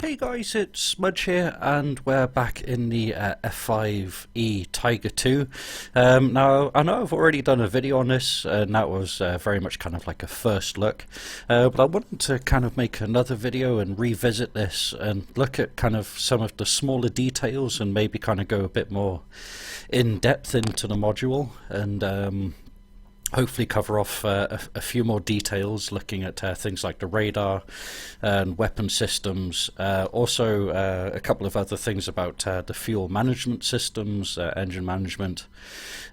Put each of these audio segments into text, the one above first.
Hey guys, it's Smudge here, and we're back in the F5E Tiger 2. Now, I know I've already done a video on this, and that was very much kind of like a first look, but I wanted to kind of make another video and revisit this and look at kind of some of the smaller details and maybe kind of go a bit more in depth into the module and hopefully cover off a few more details, looking at things like the radar and weapon systems, also a couple of other things about the fuel management systems, engine management,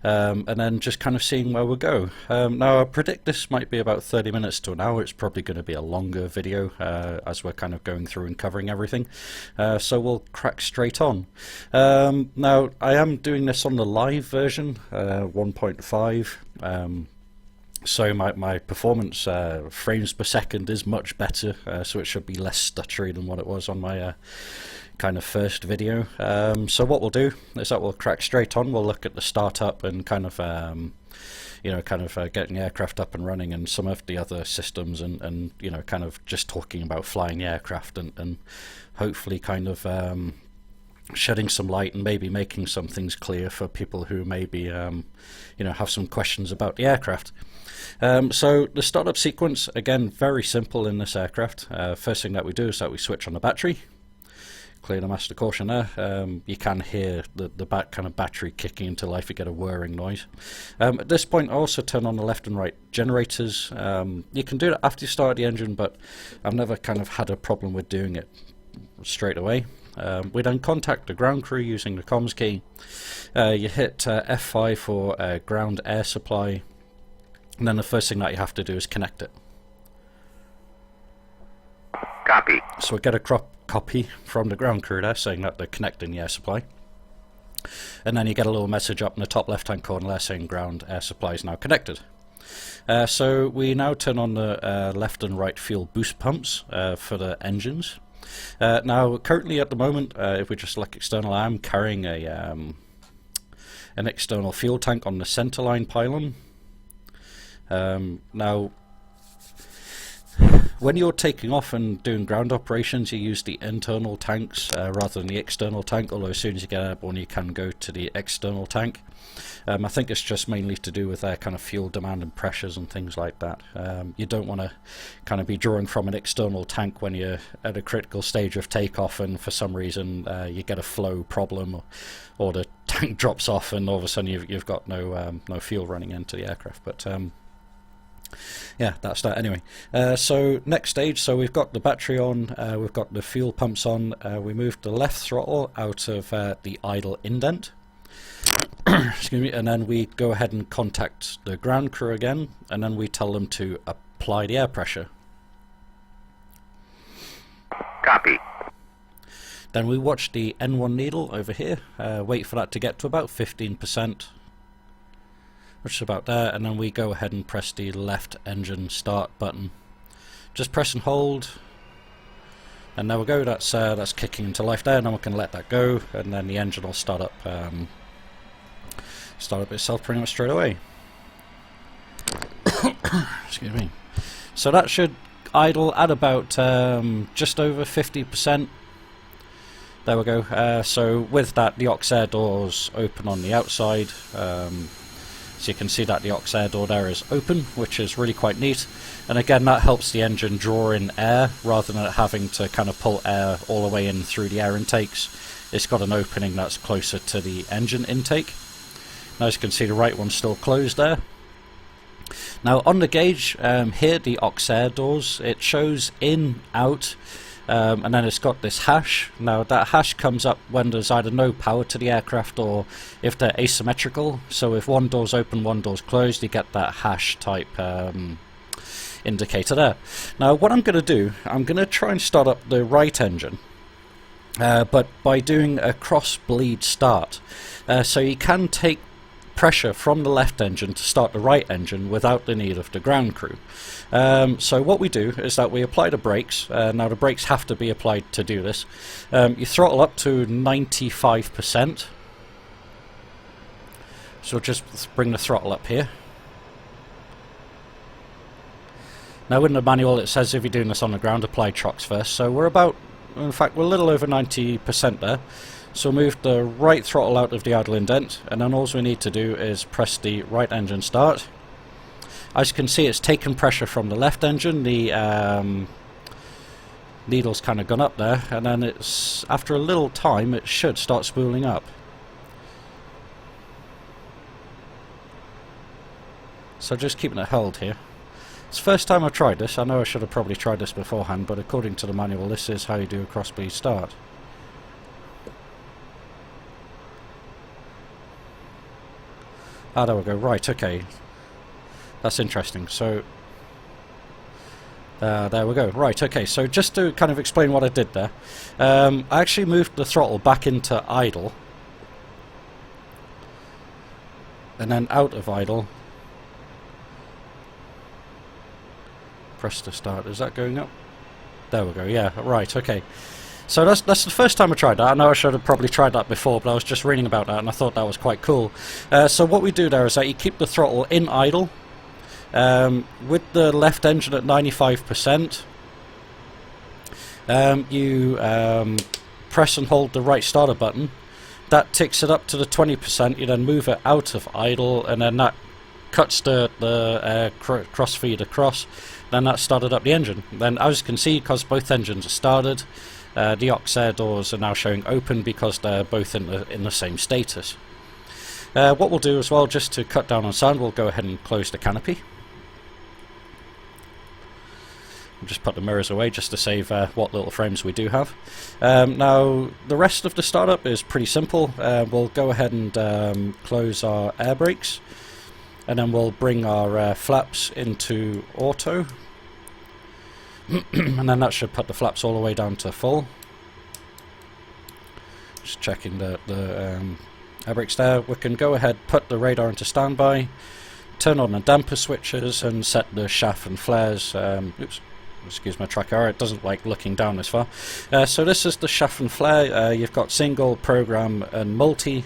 and then just kind of seeing where we'll go. Now I predict this might be about 30 minutes to an hour. It's probably going to be a longer video as we're kind of going through and covering everything, so we'll crack straight on. Now I am doing this on the live version, 1.5. So my performance frames per second is much better, so it should be less stuttery than what it was on my kind of first video. So what we'll do is that we'll crack straight on. We'll look at the startup and kind of getting the aircraft up and running, and some of the other systems, and you know, kind of just talking about flying the aircraft and hopefully kind of shedding some light and maybe making some things clear for people who maybe you know, have some questions about the aircraft. So the startup sequence, again, very simple in this aircraft. First thing that we do is that we switch on the battery, clear the master caution there. You can hear the kind of battery kicking into life. You get a whirring noise. At this point I also turn on the left and right generators. You can do that after you start the engine, but I've never kind of had a problem with doing it straight away. We then contact the ground crew using the comms key. You hit F5 for ground air supply, and then the first thing that you have to do is connect it. Copy. So we get a copy from the ground crew there saying that they're connecting the air supply, and then you get a little message up in the top left hand corner there saying ground air supply is now connected. So we now turn on the left and right fuel boost pumps for the engines. Now currently at the moment, if we just look external, I'm carrying an external fuel tank on the centerline pylon. Now when you're taking off and doing ground operations, you use the internal tanks rather than the external tank, although as soon as you get airborne you can go to the external tank. I think it's just mainly to do with their kind of fuel demand and pressures and things like that. You don't want to kind of be drawing from an external tank when you're at a critical stage of takeoff and for some reason you get a flow problem, or the tank drops off and all of a sudden you've got no fuel running into the aircraft. But yeah, that's that anyway. So next stage, so we've got the battery on, we've got the fuel pumps on, we moved the left throttle out of the idle indent. Excuse me, and then we go ahead and contact the ground crew again, and then we tell them to apply the air pressure. Copy. Then we watch the N1 needle over here, wait for that to get to about 15%, which is about there, and then we go ahead and press the left engine start button. Just press and hold, and there we go. That's kicking into life there, and then we can let that go, and then the engine will start up itself pretty much straight away. Excuse me. So that should idle at about just over 50%. There we go. So with that, the aux air doors open on the outside. So you can see that the aux air door there is open, which is really quite neat. And again, that helps the engine draw in air rather than it having to kind of pull air all the way in through the air intakes. It's got an opening that's closer to the engine intake. Now as you can see, the right one's still closed there. Now on the gauge here, the aux air doors, it shows in, out, and then it's got this hash. Now that hash comes up when there's either no power to the aircraft or if they're asymmetrical. So if one door's open, one door's closed, you get that hash type indicator there. Now what I'm going to do, I'm going to try and start up the right engine, but by doing a cross bleed start. So you can take pressure from the left engine to start the right engine without the need of the ground crew. So what we do is that we apply the brakes. Now the brakes have to be applied to do this. You throttle up to 95%. So just bring the throttle up here. Now in the manual it says if you're doing this on the ground, apply chocks first. So we're about In fact, we're a little over 90% there. So move the right throttle out of the idle indent, and then all we need to do is press the right engine start. As you can see, it's taken pressure from the left engine. The needle's kind of gone up there, and then it's, after a little time, it should start spooling up. So just keeping it held here. It's the first time I've tried this. I know I should have probably tried this beforehand, but according to the manual, this is how you do a cross-bleed start. Ah, there we go. Right, okay. That's interesting. So, there we go. Right, okay. So just to kind of explain what I did there, I actually moved the throttle back into idle, and then out of idle. Press to start. Is that going up? There we go. Yeah. Right. Okay. So that's the first time I tried that. I know I should have probably tried that before, but I was just reading about that and I thought that was quite cool. So what we do there is that you keep the throttle in idle with the left engine at 95%. You press and hold the right starter button. That ticks it up to the 20%. You then move it out of idle, and then that cuts the crossfeed across. Then that started up the engine. Then, as you can see, because both engines are started, the aux air doors are now showing open because they're both in the same status. What we'll do as well, just to cut down on sound, we'll go ahead and close the canopy. We'll just put the mirrors away just to save what little frames we do have. Now, the rest of the startup is pretty simple. We'll go ahead and close our air brakes, and then we'll bring our flaps into auto. And then that should put the flaps all the way down to full. Just checking the air brakes there. We can go ahead, put the radar into standby, turn on the damper switches, and set the shaft and flares. Oops, excuse my track error, it doesn't like looking down this far. So this is the shaft and flare. You've got single, program, and multi.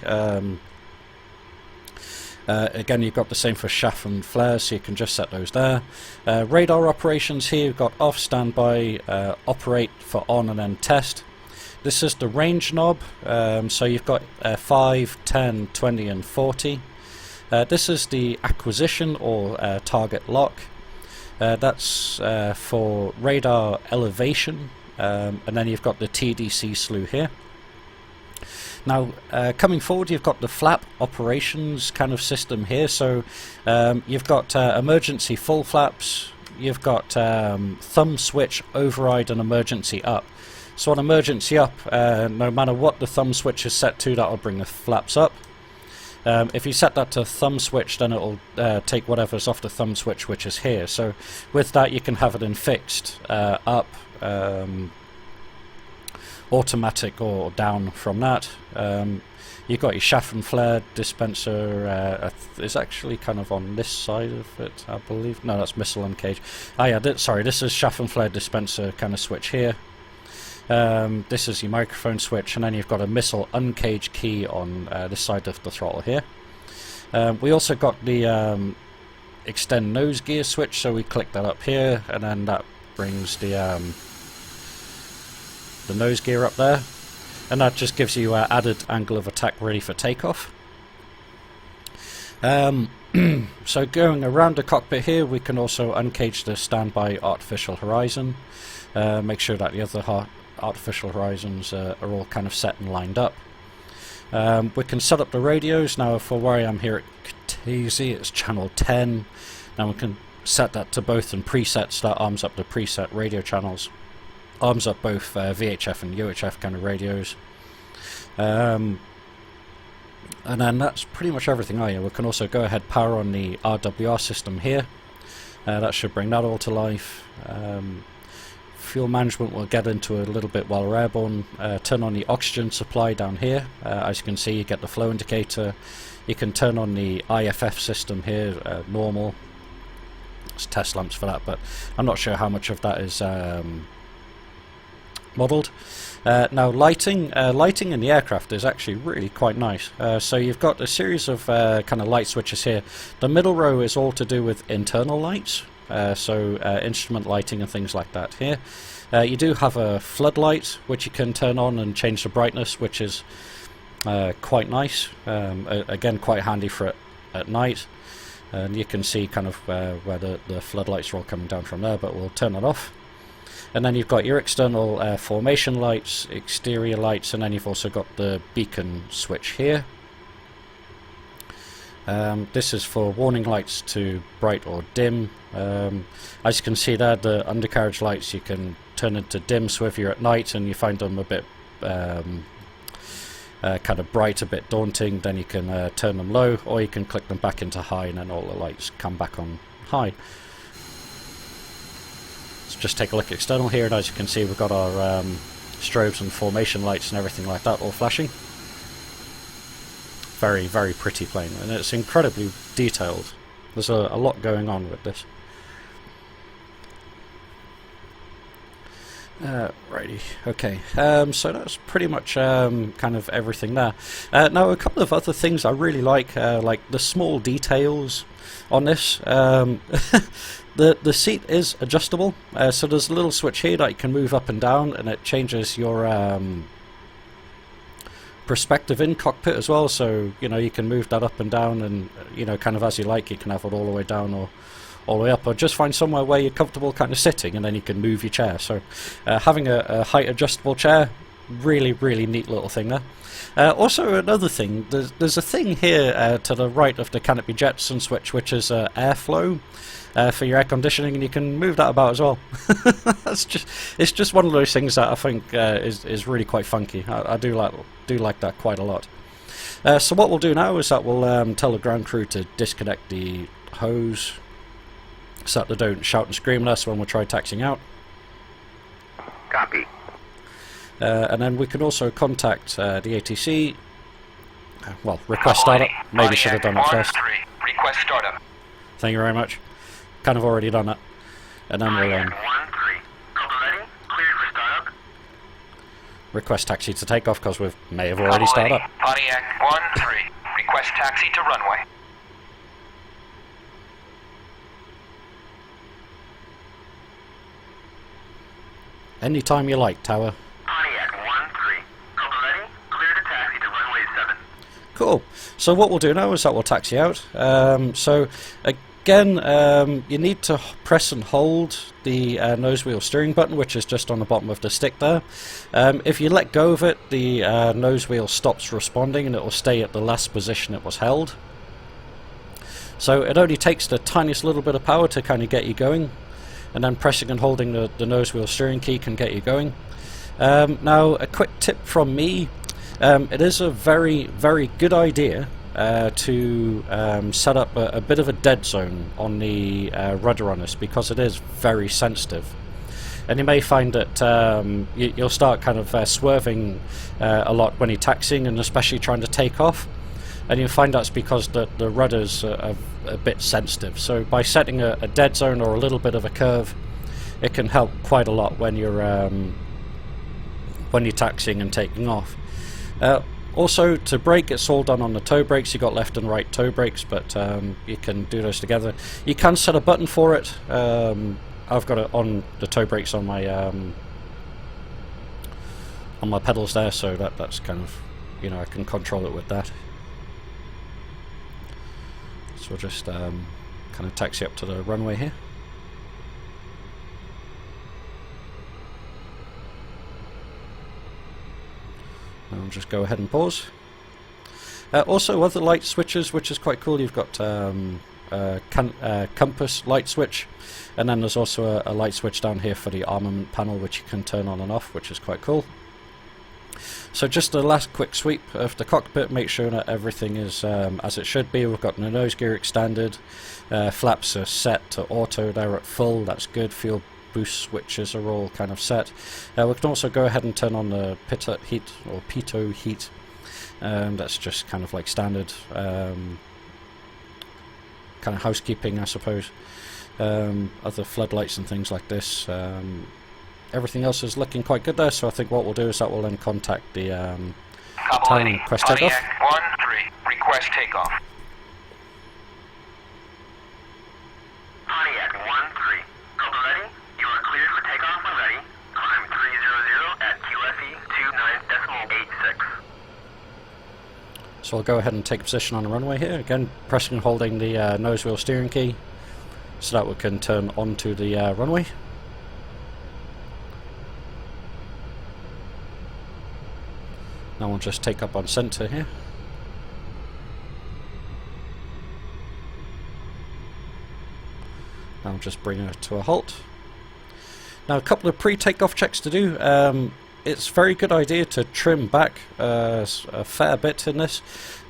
Again, you've got the same for shaft and flare, so you can just set those there. Radar operations here, you've got off, standby, operate for on, and then test. This is the range knob, so you've got 5, 10, 20, and 40. This is the acquisition or target lock. That's for radar elevation, and then you've got the TDC slew here. Now, coming forward, you've got the flap operations kind of system here. So you've got emergency full flaps, you've got thumb switch, override, and emergency up. So on emergency up, no matter what the thumb switch is set to, that will bring the flaps up. If you set that to thumb switch, then it will take whatever's off the thumb switch, which is here. So with that, you can have it in fixed, up, automatic, or down from that. You've got your shaft and flare dispenser. It's actually kind of on this side of it, I believe. No, that's missile and cage. Ah, yeah, sorry, this is shaft and flare dispenser kind of switch here. This is your microphone switch, and then you've got a missile uncage key on this side of the throttle here. We also got the extend nose gear switch, so we click that up here, and then that brings the nose gear up there, and that just gives you added angle of attack ready for takeoff. So going around the cockpit here, we can also uncage the standby artificial horizon, make sure that the other artificial horizons are all kind of set and lined up. We can set up the radios. Now for where I am here at Katese, it's channel 10. Now we can set that to both in presets. That arms up the preset radio channels, arms up both VHF and UHF kind of radios. And then that's pretty much everything. Oh yeah, we can also go ahead power on the RWR system here. That should bring that all to life. Fuel management we'll get into a little bit while we're airborne. Turn on the oxygen supply down here. As you can see, you get the flow indicator. You can turn on the IFF system here, normal. There's test lamps for that, but I'm not sure how much of that is modelled. Now lighting in the aircraft is actually really quite nice. So you've got a series of kind of light switches here. The middle row is all to do with internal lights. so instrument lighting and things like that here. You do have a floodlight which you can turn on and change the brightness, which is quite nice. Again, quite handy for it at night. And you can see kind of where the floodlights are all coming down from there, but we'll turn it off. And then you've got your external formation lights, exterior lights, and then you've also got the beacon switch here. This is for warning lights to bright or dim. As you can see there, the undercarriage lights you can turn into dim, so if you're at night and you find them a bit kind of bright, a bit daunting, then you can turn them low, or you can click them back into high and then all the lights come back on high. Let's just take a look external here, and as you can see we've got our strobes and formation lights and everything like that all flashing. Very, very pretty plane, and it's incredibly detailed. There's a lot going on with this. Righty, okay, so that's pretty much kind of everything there. Now a couple of other things I really like the small details on this. The seat is adjustable, so there's a little switch here that you can move up and down, and it changes your perspective in cockpit as well, so you know you can move that up and down, and you know kind of as you like. You can have it all the way down or all the way up, or just find somewhere where you're comfortable kind of sitting, and then you can move your chair. So having a height adjustable chair, really neat little thing there. Also another thing, there's a thing here to the right of the canopy Jetson switch, which is airflow for your air conditioning, and you can move that about as well. It's just one of those things that I think is really quite funky. I do like that quite a lot. So what we'll do now is that we'll tell the ground crew to disconnect the hose, so that they don't shout and scream at us when we try taxiing out. Copy. And then we can also contact the ATC. Well, request startup. Maybe should have done it first. Request startup. Thank you very much. Kind of already done that. And then we'll request taxi to take off, because we may have already started up. Pontiac 1-3. Request taxi to runway. Anytime you like, Tower. Pontiac 1-3. Ready? Clear to taxi to runway 7. Cool. So what we'll do now is that we'll taxi out. So again, you need to press and hold the nose wheel steering button, which is just on the bottom of the stick there. If you let go of it, the nose wheel stops responding, and it will stay at the last position it was held. So it only takes the tiniest little bit of power to kind of get you going, and then pressing and holding the nose wheel steering key can get you going. Now a quick tip from me, it is a very good idea to set up a bit of a dead zone on the rudder on this, because it is very sensitive, and you may find that you'll start kind of swerving a lot when you're taxiing, and especially trying to take off, and you'll find that's because the rudders are a bit sensitive. So by setting a dead zone or a little bit of a curve, it can help quite a lot when you're taxiing and taking off. Also, to brake, it's all done on the toe brakes. You've got left and right toe brakes, but you can do those together. You can set a button for it. I've got it on the toe brakes on my pedals there, so that's kind of, you know, I can control it with that. So we'll just kind of taxi up to the runway here. And I'll just go ahead and pause. Also, other light switches, which is quite cool. You've got compass light switch, and then there's also a light switch down here for the armament panel, which you can turn on and off, which is quite cool. So just a last quick sweep of the cockpit, make sure that everything is as it should be. We've got the nose gear extended, flaps are set to auto, they're at full, that's good. Fuel boost switches are all kind of set. We can also go ahead and turn on the pitot heat, or pitot heat. That's just kind of like standard kind of housekeeping, I suppose. Other floodlights and things like this. Everything else is looking quite good there, so I think what we'll do is that we'll then contact the tower and request takeoff. 1-3, request takeoff. Pontiac 1-3. So I'll go ahead and take a position on the runway here, again pressing and holding the nose wheel steering key so that we can turn onto the runway. Now we'll just take up on centre here. Now just bring it to a halt. Now a couple of pre-takeoff checks to do. It's a very good idea to trim back a fair bit in this.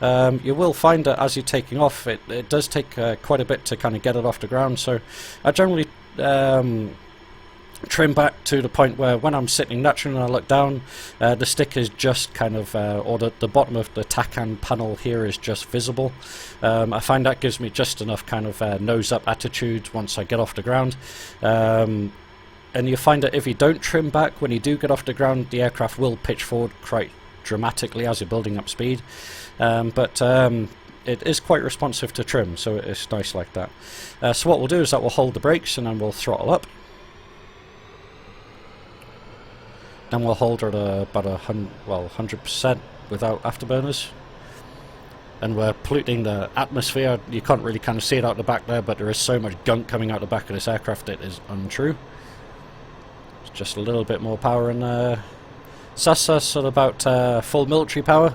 You will find that as you're taking off, it does take quite a bit to kind of get it off the ground. So I generally trim back to the point where when I'm sitting naturally and I look down, the stick is just kind of, or the bottom of the TACAN panel here is just visible. I find that gives me just enough kind of nose up attitude once I get off the ground. And you find that if you don't trim back, when you do get off the ground, the aircraft will pitch forward quite dramatically as you're building up speed. But it is quite responsive to trim, so it's nice like that. So what we'll do is that we'll hold the brakes and then we'll throttle up. Then we'll hold her at about 100% without afterburners. And we're polluting the atmosphere. You can't really kind of see it out the back there, but there is so much gunk coming out the back of this aircraft it is untrue. It's just a little bit more power in SAS at about full military power.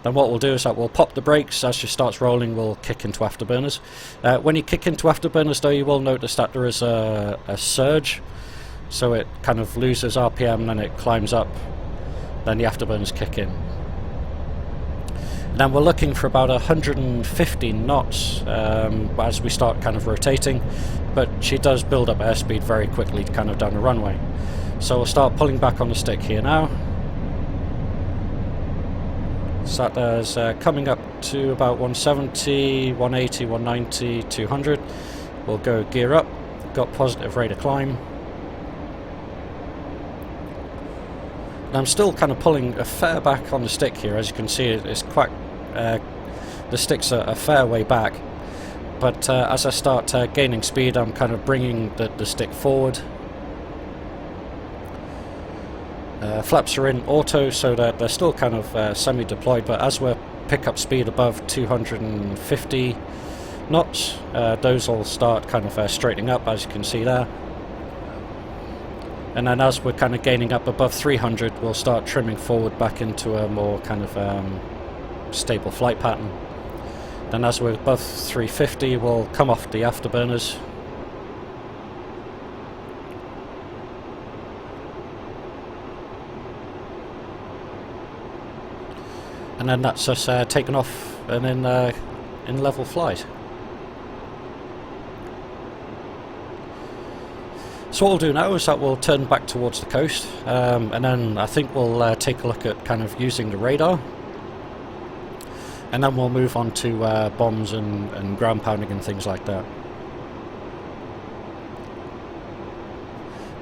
Then what we'll do is that we'll pop the brakes. As she starts rolling, we'll kick into afterburners. When you kick into afterburners though, you will notice that there is a surge. So it kind of loses RPM, then it climbs up, then the afterburners kick in. And then we're looking for about 150 knots as we start kind of rotating, but she does build up airspeed very quickly kind of down the runway. So we'll start pulling back on the stick here now. So that is coming up to about 170, 180, 190, 200. We'll go gear up, got positive rate of climb. I'm still kind of pulling a fair back on the stick here. As you can see, it's quite the stick's a fair way back, but as I start gaining speed, I'm kind of bringing the stick forward. Flaps are in auto, so that they're still kind of semi-deployed, but as we pick up speed above 250 knots, those will start kind of straightening up, as you can see there. And then as we're kind of gaining up above 300, we'll start trimming forward back into a more kind of stable flight pattern. Then as we're above 350, we'll come off the afterburners. And then that's us taken off and in level flight. So what we'll do now is that we'll turn back towards the coast, and then I think we'll take a look at kind of using the radar, and then we'll move on to bombs and ground pounding and things like that.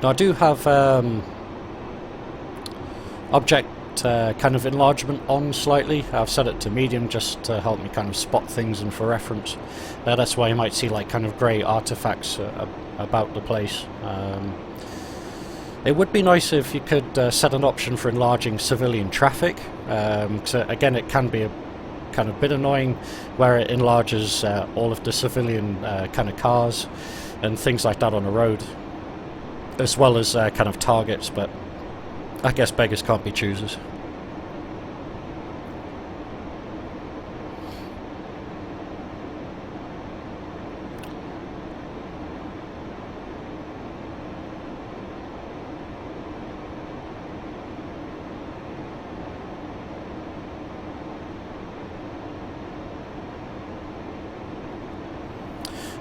Now I do have object kind of enlargement on slightly. I've set it to medium just to help me kind of spot things and for reference. That's why you might see like kind of grey artifacts about the place. It would be nice if you could set an option for enlarging civilian traffic, so again it can be a kind of bit annoying where it enlarges all of the civilian kind of cars and things like that on the road, as well as kind of targets, but I guess beggars can't be choosers.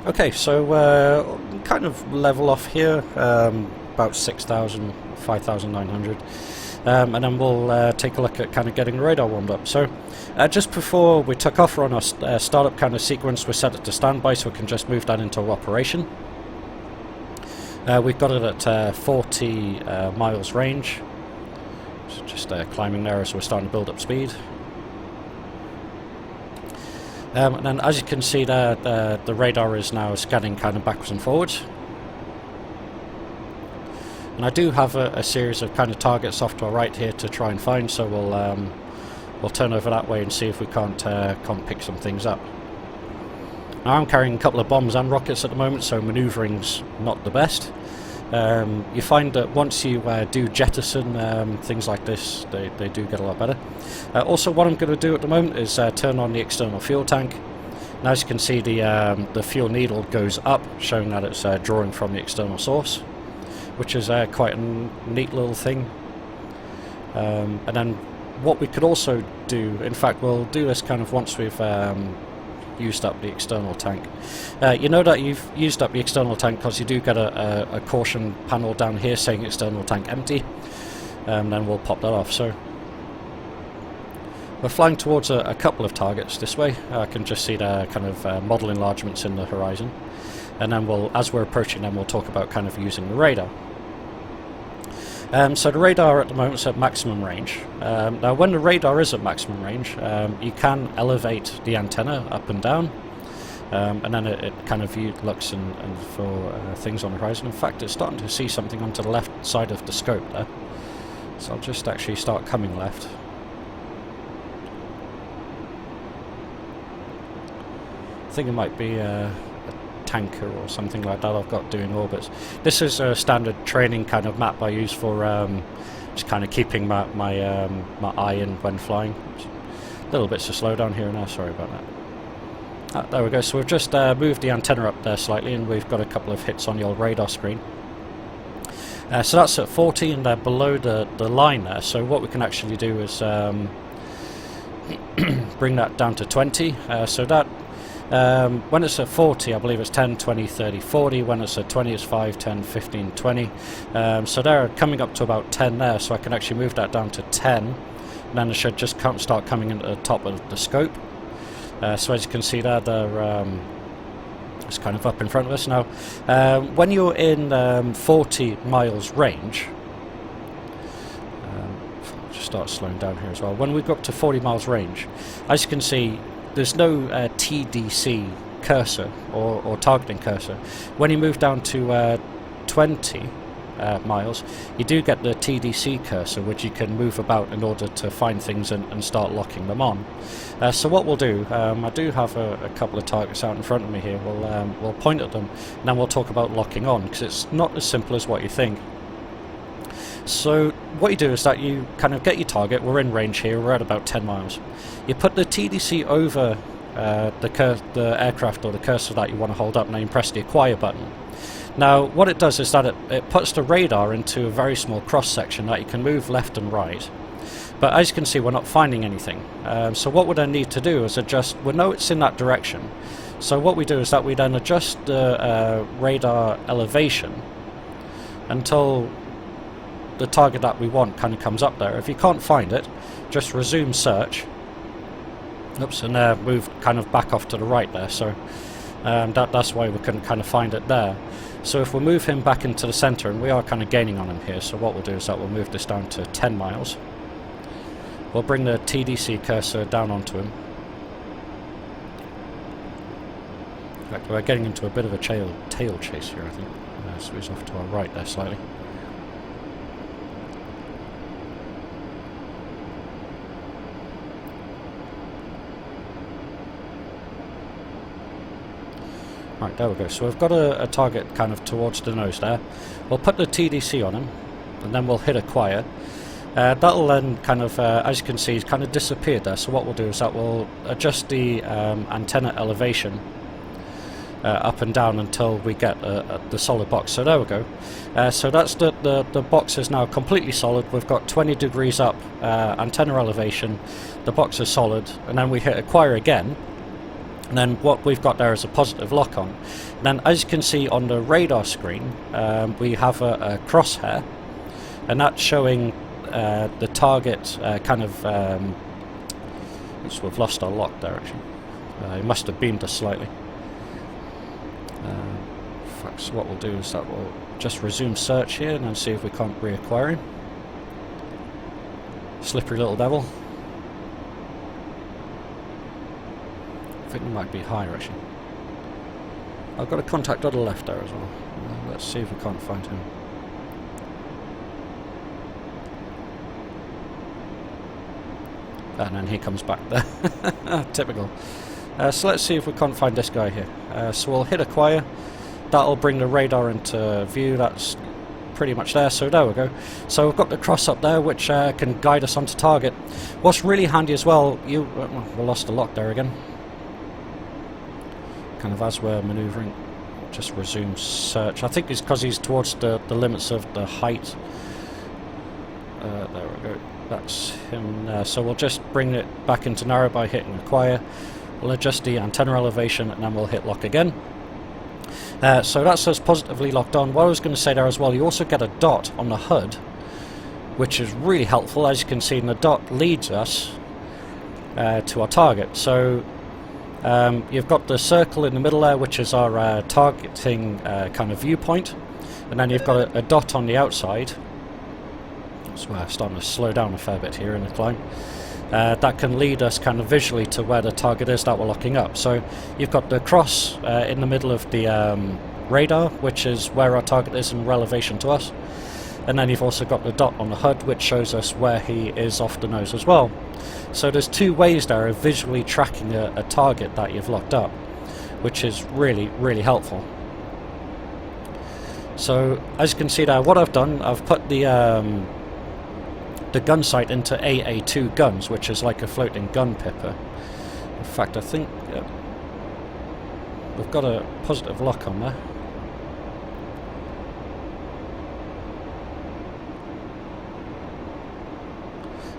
Okay, so kind of level off here, about 6,000, 5,900, and then we'll take a look at kind of getting the radar warmed up. So just before we took off, we're on our startup kind of sequence. We set it to standby so we can just move that into operation. We've got it at 40 miles range, so just climbing there as we're starting to build up speed. And then as you can see there, the radar is now scanning kind of backwards and forwards. And I do have a series of kind of targets off to our right here to try and find, so we'll we'll turn over that way and see if we can't pick some things up. Now I'm carrying a couple of bombs and rockets at the moment, so manoeuvring's not the best. You find that once you do jettison things like this, they do get a lot better. Also, what I'm going to do at the moment is turn on the external fuel tank. Now, as you can see, the fuel needle goes up, showing that it's drawing from the external source, which is quite a neat little thing. And then what we could also do, in fact, we'll do this kind of once we've used up the external tank. You know that you've used up the external tank because you do get a caution panel down here saying external tank empty, and then we'll pop that off. So we're flying towards a couple of targets this way. I can just see the kind of model enlargements in the horizon, and then as we're approaching them, we'll talk about kind of using the radar. So the radar at the moment is at maximum range. Now when the radar is at maximum range, you can elevate the antenna up and down, and then it kind of looks and for things on the horizon. In fact, it's starting to see something onto the left side of the scope there. So I'll just actually start coming left. I think it might be a tanker or something like that I've got doing orbits. This is a standard training kind of map I use for just kind of keeping my eye in when flying. Little bits of slowdown here and there, sorry about that. There we go, so we've just moved the antenna up there slightly, and we've got a couple of hits on the old radar screen. So that's at 40 and they're below the line there, so what we can actually do is bring that down to 20, so that when it's at 40, I believe it's 10, 20, 30, 40. When it's at 20, it's 5, 10, 15, 20. So they're coming up to about 10 there, so I can actually move that down to 10. And then it should just start coming into the top of the scope. So as you can see there, they're it's kind of up in front of us now. When you're in 40 miles range, I'll just start slowing down here as well. When we go up to 40 miles range, as you can see, there's no TDC cursor or targeting cursor. When you move down to 20 miles, you do get the TDC cursor, which you can move about in order to find things and start locking them on. So what we'll do, I do have a couple of targets out in front of me here. We'll point at them, and then we'll talk about locking on, because it's not as simple as what you think. So what you do is that you kind of get your target. We're in range here, we're at about 10 miles. You put the TDC over the aircraft or the cursor that you want to hold up, and then you press the acquire button. Now what it does is that it puts the radar into a very small cross section that you can move left and right. But as you can see, we're not finding anything. So what we then need to do is adjust. We know it's in that direction. So what we do is that we then adjust the radar elevation until the target that we want kind of comes up there. If you can't find it, just resume search. Oops, and move kind of back off to the right there. So that's why we couldn't kind of find it there. So if we move him back into the center, and we are kind of gaining on him here, so what we'll do is that we'll move this down to 10 miles. We'll bring the TDC cursor down onto him. In fact, we're getting into a bit of a tail chase here, I think. So he's off to our right there slightly. Right, there we go. So we've got a target kind of towards the nose there. We'll put the TDC on him, and then we'll hit acquire. That'll then kind of, as you can see, he's kind of disappeared there. So what we'll do is that we'll adjust the antenna elevation up and down until we get the solid box. So there we go. So that's the box is now completely solid. We've got 20 degrees up antenna elevation. The box is solid, and then we hit acquire again. And then what we've got there is a positive lock-on. And then as you can see on the radar screen, we have a crosshair, and that's showing the target kind of... oops, we've lost our lock there actually. It must have beamed us slightly. So what we'll do is that we'll just resume search here and then see if we can't reacquire him. Slippery little devil. I think we might be higher actually. I've got a contact on the left there as well. Let's see if we can't find him. And then he comes back there. Typical. So let's see if we can't find this guy here. So we'll hit acquire. That'll bring the radar into view. That's pretty much there. So there we go. So we've got the cross up there, which can guide us onto target. What's really handy as well, we lost the lock there again. Kind of as we're manoeuvring, just resume search. I think it's because he's towards the limits of the height. There we go. That's him there. So we'll just bring it back into narrow by hitting acquire. We'll adjust the antenna elevation and then we'll hit lock again. So that's us positively locked on. What I was going to say there as well, you also get a dot on the HUD, which is really helpful. As you can see, and the dot leads us to our target. So you've got the circle in the middle there, which is our targeting kind of viewpoint, and then you've got a dot on the outside. So we're starting to slow down a fair bit here in the climb. That can lead us kind of visually to where the target is that we're locking up. So you've got the cross in the middle of the radar, which is where our target is in relation to us. And then you've also got the dot on the HUD, which shows us where he is off the nose as well. So there's two ways there of visually tracking a target that you've locked up, which is really, really helpful. So as you can see there, what I've done, I've put the gun sight into AA2 guns, which is like a floating gun pipper. In fact, I think we've got a positive lock on there.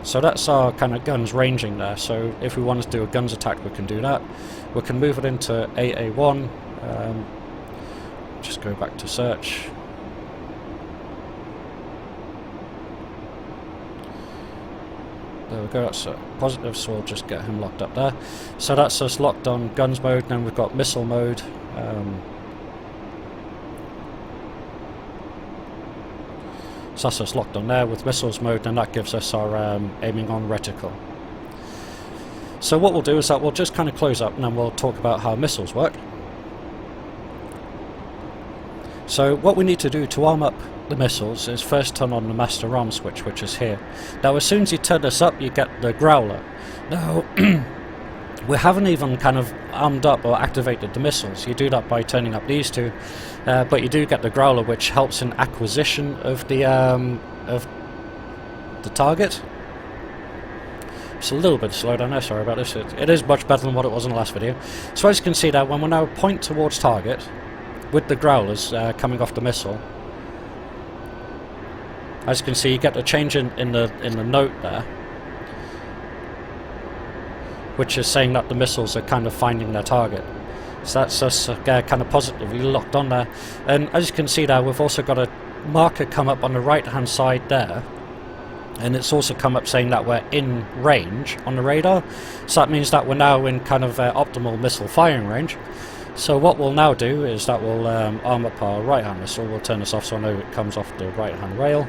So that's our kind of guns ranging there. So if we want to do a guns attack, we can do that. We can move it into AA1. Just go back to search. There we go, that's positive, so we'll just get him locked up there. So that's us locked on guns mode, and then we've got missile mode. So that's us locked on there with missiles mode, and that gives us our aiming on reticle. So what we'll do is that we'll just kind of close up, and then we'll talk about how missiles work. So what we need to do to arm up the missiles is first turn on the master arm switch, which is here. Now as soon as you turn this up, you get the growler. Now we haven't even kind of armed up or activated the missiles. You do that by turning up these two, but you do get the growler, which helps in acquisition of the target. It's a little bit slow down there, sorry about this. It is much better than what it was in the last video. So as you can see there, when we now point towards target with the growlers coming off the missile, as you can see, you get a change in the note there, which is saying that the missiles are kind of finding their target. So that's us kind of positively locked on there. And as you can see there, we've also got a marker come up on the right hand side there, and it's also come up saying that we're in range on the radar. So that means that we're now in kind of optimal missile firing range. So what we'll now do is that we'll arm up our right hand missile. We'll turn this off so I know it comes off the right hand rail.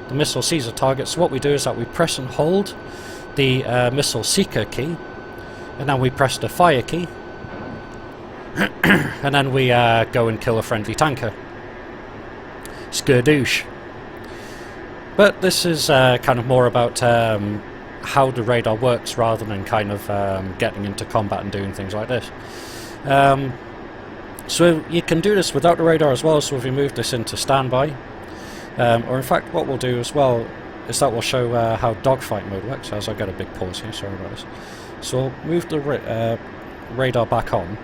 The missile sees a target, so what we do is that we press and hold the missile seeker key, and then we press the fire key, and then we go and kill a friendly tanker. Skadoosh. But this is kind of more about how the radar works rather than kind of getting into combat and doing things like this. So you can do this without the radar as well, so if we move this into standby, or in fact what we'll do as well is that we'll show how dogfight mode works. As I get a big pause here, sorry about this. So we'll move the radar back on.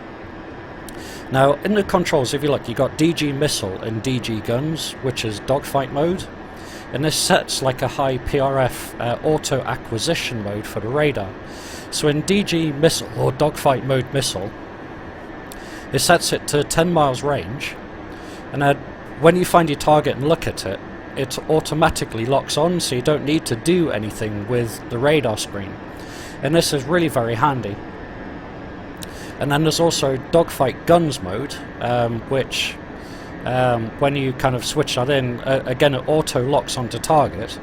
Now in the controls, if you look, you've got DG missile and DG guns, which is dogfight mode, and this sets like a high PRF auto acquisition mode for the radar. So in DG missile or dogfight mode missile, it sets it to 10 miles range, and then when you find your target and look at it, it automatically locks on, so you don't need to do anything with the radar screen. And this is really very handy. And then there's also dogfight guns mode, which when you kind of switch that in, again it auto locks onto target,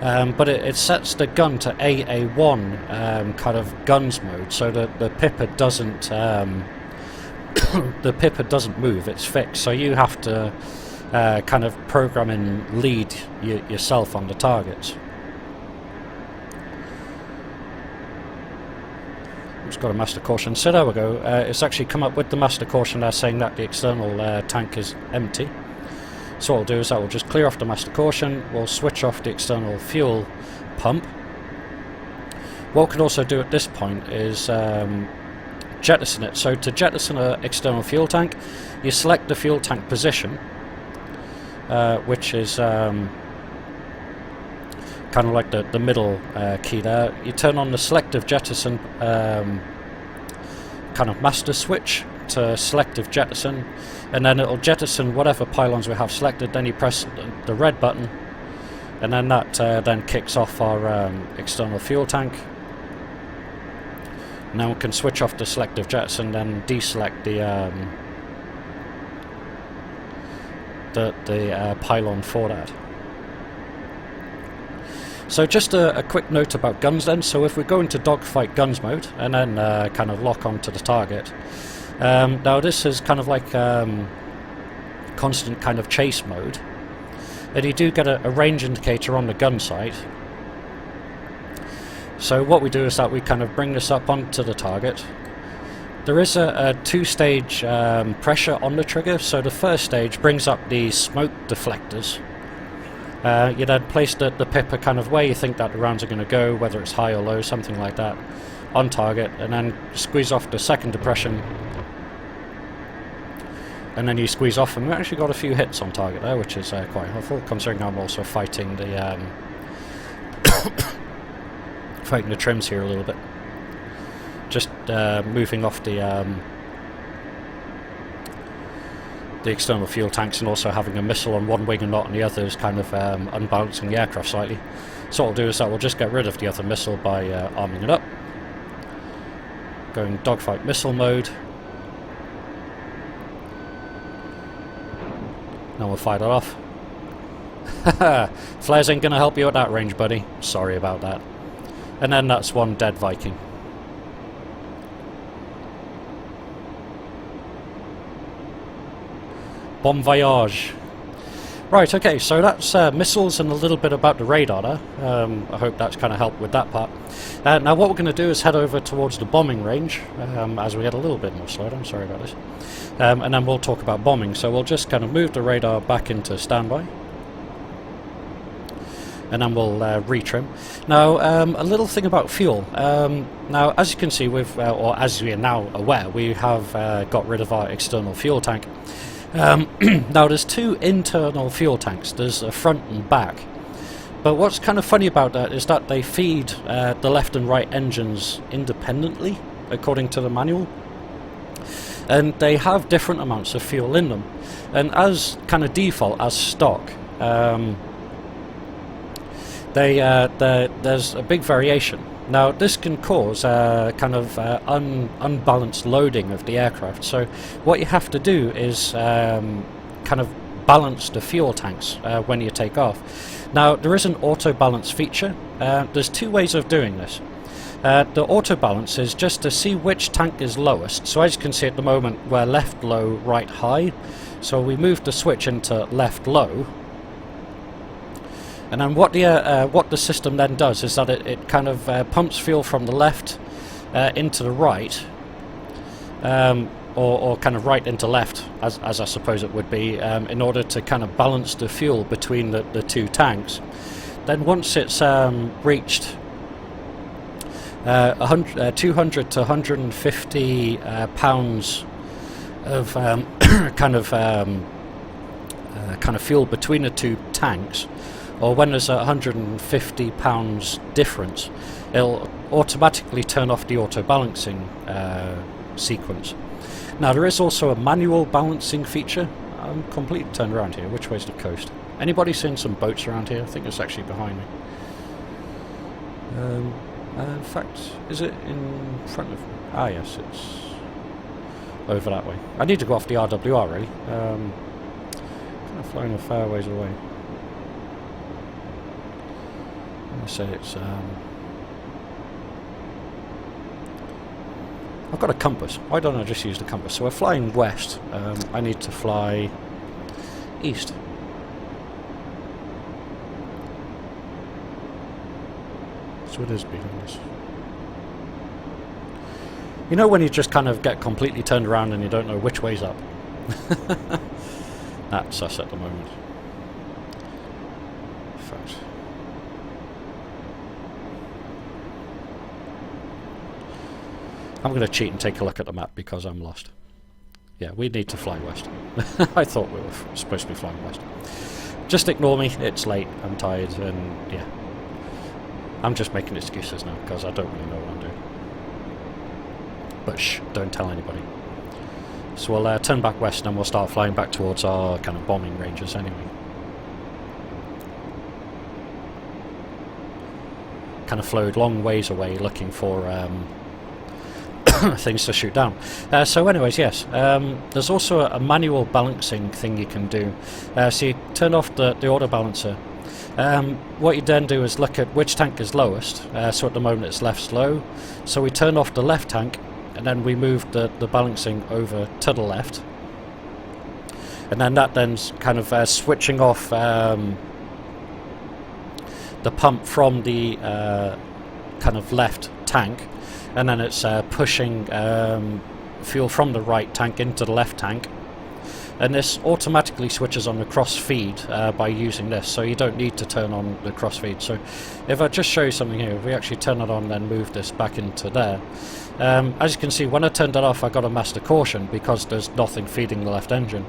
but it sets the gun to AA1 kind of guns mode, so that the pipper doesn't the pipper doesn't move, it's fixed. So you have to kind of program and lead yourself on the targets. Just got a master caution, so there we go. It's actually come up with the master caution there saying that the external tank is empty. So what we'll do is that we'll just clear off the master caution, we'll switch off the external fuel pump. What we can also do at this point is jettison it. So to jettison an external fuel tank, you select the fuel tank position, which is kind of like the middle key there. You turn on the selective jettison kind of master switch to selective jettison, and then it'll jettison whatever pylons we have selected. Then you press the red button, and then that then kicks off our external fuel tank. Now we can switch off the selective jettison, then deselect the pylon for that. So just a quick note about guns then. So if we go into dogfight guns mode and then kind of lock onto the target, now this is kind of like constant kind of chase mode, and you do get a range indicator on the gun sight. So what we do is that we kind of bring this up onto the target. There is a two-stage pressure on the trigger. So the first stage brings up the smoke deflectors. You then place the pipper kind of where you think that the rounds are going to go, whether it's high or low, something like that, on target, and then squeeze off the second depression, and then you squeeze off, and we actually got a few hits on target there, which is quite helpful, considering I'm also fighting the fighting the trims here a little bit. Just moving off the external fuel tanks, and also having a missile on one wing and not on the other is kind of unbalancing the aircraft slightly. So what we'll do is that we'll just get rid of the other missile by arming it up. Going dogfight missile mode. Now we'll fire that off. Flares ain't gonna help you at that range, buddy. Sorry about that. And then that's one dead Viking. Bon voyage. Right, okay, so that's missiles and a little bit about the radar there. I hope that's kind of helped with that part. Now what we're going to do is head over towards the bombing range, as we get a little bit more slowdown, sorry about this. And then we'll talk about bombing. So we'll just kind of move the radar back into standby. And then we'll retrim. Now, a little thing about fuel. Now, as you can see, or as we are now aware, we have got rid of our external fuel tank. Now there's two internal fuel tanks, there's a front and back, but what's kind of funny about that is that they feed the left and right engines independently according to the manual, and they have different amounts of fuel in them, and as kind of default, as stock, there's a big variation. Now this can cause kind of unbalanced loading of the aircraft, so what you have to do is kind of balance the fuel tanks when you take off. Now there is an auto balance feature. There's two ways of doing this. The auto balance is just to see which tank is lowest. So as you can see at the moment we're left low, right high, so we move the switch into left low. And then what the system then does is that it kind of pumps fuel from the left into the right, or kind of right into left, as I suppose it would be, in order to kind of balance the fuel between the two tanks. Then once it's reached 200 to 150 pounds of kind of fuel between the two tanks, or when there's a 150 pounds difference, it'll automatically turn off the auto balancing sequence. Now there is also a manual balancing feature. I'm completely turned around here. Which way's the coast? Anybody seen some boats around here? I think it's actually behind me. In fact, is it in front of me? Ah yes, it's over that way. I need to go off the RWR really. Kind of flying a fair ways away. I say it's I've got a compass. Why don't I just use the compass? So we're flying west. I need to fly east. So it is beating us. You know when you just kind of get completely turned around and you don't know which way's up? That's us at the moment. In fact, I'm going to cheat and take a look at the map because I'm lost. Yeah, we need to fly west. I thought we were supposed to be flying west. Just ignore me, it's late, I'm tired, and yeah. I'm just making excuses now because I don't really know what I'm doing. But shh, don't tell anybody. So we'll turn back west and we'll start flying back towards our kind of bombing ranges anyway. Kind of flowed long ways away looking for things to shoot down. So anyways, yes, there's also a manual balancing thing you can do. So you turn off the auto balancer. What you then do is look at which tank is lowest. So at the moment it's left's low. So we turn off the left tank and then we move the balancing over to the left. And then that then's kind of switching off the pump from the kind of left tank. And then it's pushing fuel from the right tank into the left tank, and this automatically switches on the cross feed by using this, so you don't need to turn on the cross feed. So if I just show you something here, if we actually turn it on then move this back into there, as you can see when I turned it off I got a master caution because there's nothing feeding the left engine.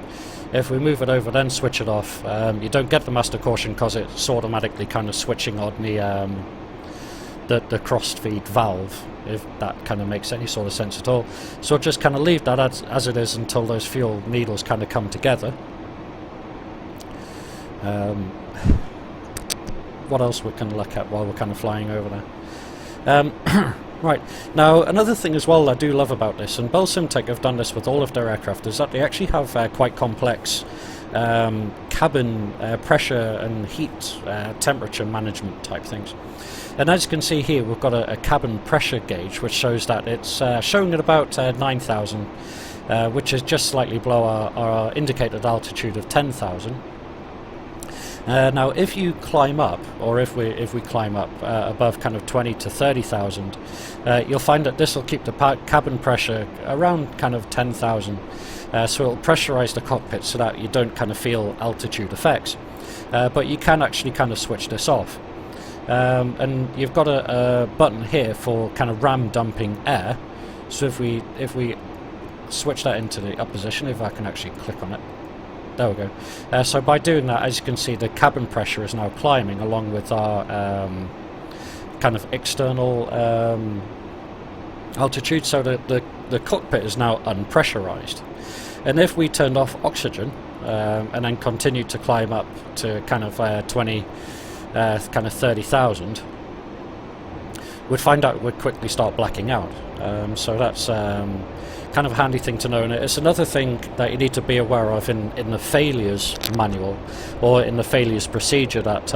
If we move it over then switch it off, you don't get the master caution because it's automatically kind of switching on the cross feed valve, if that kind of makes any sort of sense at all. So just kind of leave that as it is until those fuel needles kind of come together. What else we can look at while we're kind of flying over there? Right, now another thing as well I do love about this, and Bell Simtech have done this with all of their aircraft, is that they actually have quite complex cabin pressure and heat temperature management type things. And as you can see here, we've got a cabin pressure gauge which shows that it's showing at about 9,000, which is just slightly below our indicated altitude of 10,000. Now if you climb up, or if we climb up above kind of 20 to 30,000, you'll find that this will keep the cabin pressure around kind of 10,000, so it'll pressurize the cockpit so that you don't kind of feel altitude effects, but you can actually kind of switch this off. And you've got a button here for kind of ram dumping air, so if we switch that into the up position, if I can actually click on it, there we go. So by doing that, as you can see, the cabin pressure is now climbing along with our kind of external altitude, so that the cockpit is now unpressurized. And if we turned off oxygen and then continued to climb up to kind of 30,000, we'd find out we'd quickly start blacking out. So that's kind of a handy thing to know, and it's another thing that you need to be aware of in the failures manual, or in the failures procedure, that